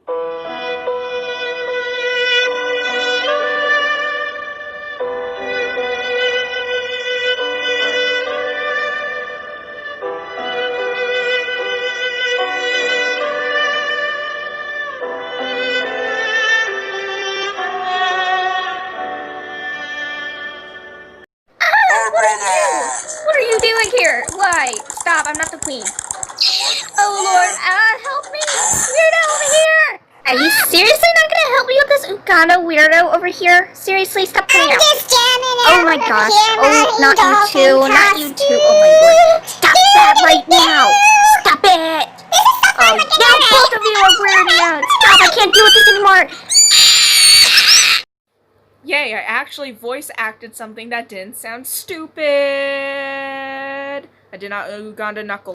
What are you doing here? Why? Stop, I'm not the queen. Oh lord, help me! Weirdo over here! Are you seriously not gonna help me with this Uganda weirdo over here? Seriously, stop coming out. Oh my gosh. Oh, not you too. Not you too. Oh my lord. Stop that right now. Stop it. Oh, now both of you are weirding out. Stop, I can't deal with this anymore. Yay, I actually voice acted something that didn't sound stupid. I did not Uganda knuckle.